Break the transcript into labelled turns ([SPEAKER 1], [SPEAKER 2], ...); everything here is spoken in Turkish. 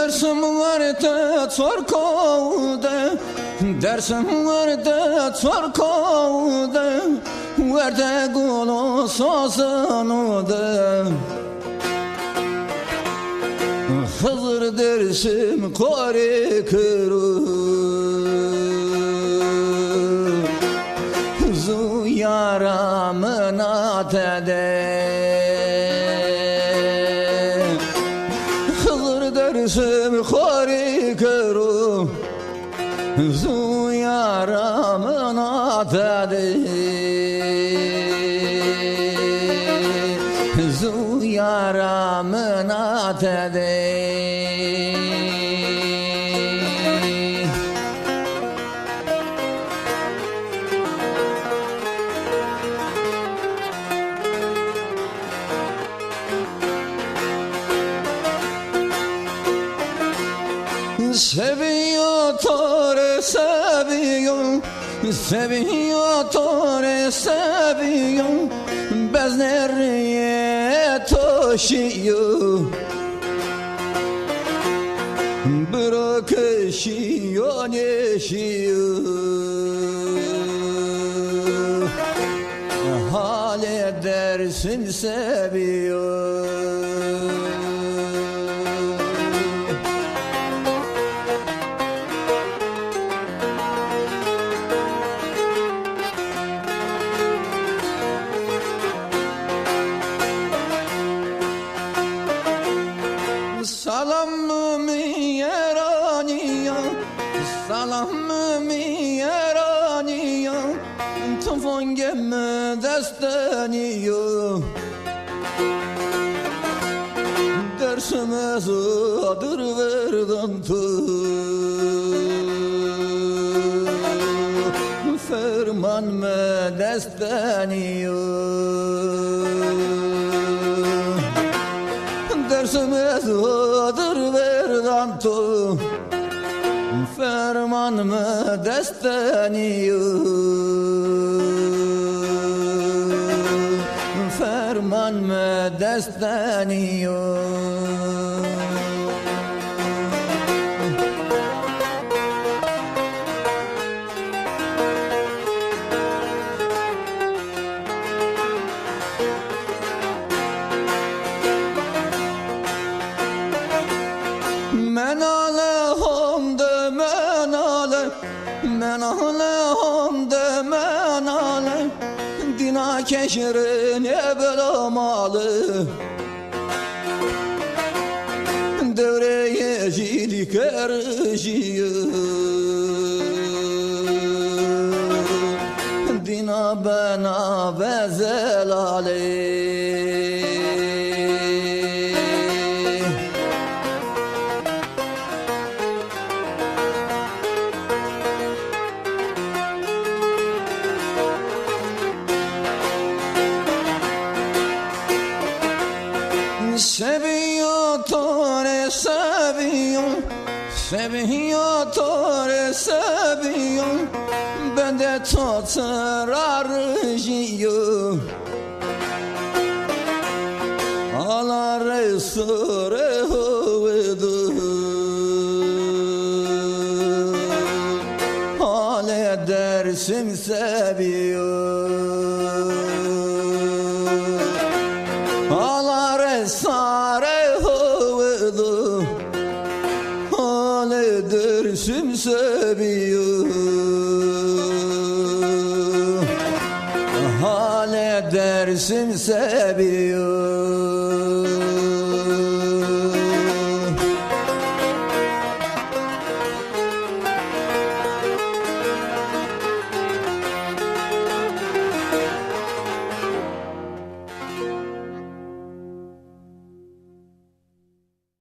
[SPEAKER 1] Dersim var da çorkovda, dersim var da çorkovda, verde kulu sazanoda. Hızır dersim kore kırı, zu yaramın atede. Dersim kori kuru, zu yaramın atade, zu yaramın atade. Seviyor tore seviyor, seviyor tore seviyor, bez nereye taşıyor? Bırak eşiyor neşiyor, hal edersin seviyor. Salam mi yeraniya, salam mi yeraniya, tufan gemme desteniyo. Dersime zadır verdan tu, ferman me desteniyo. Dersime zadır verdan tu, ferman mı desteniyo, ferman mı desteniyo. Menale homde menale, menale homde menale, dina keşrin ebelamalı. Devreye cilik erjiyor, dina bana bezelale. Seviyor tore seviyor, seviyor tore seviyor, ben de tatır arıcıyım. Alar sure huvedu, hal edersin seviyor. Sare huvedu, hal edersin seviyor, hal edersin seviyor.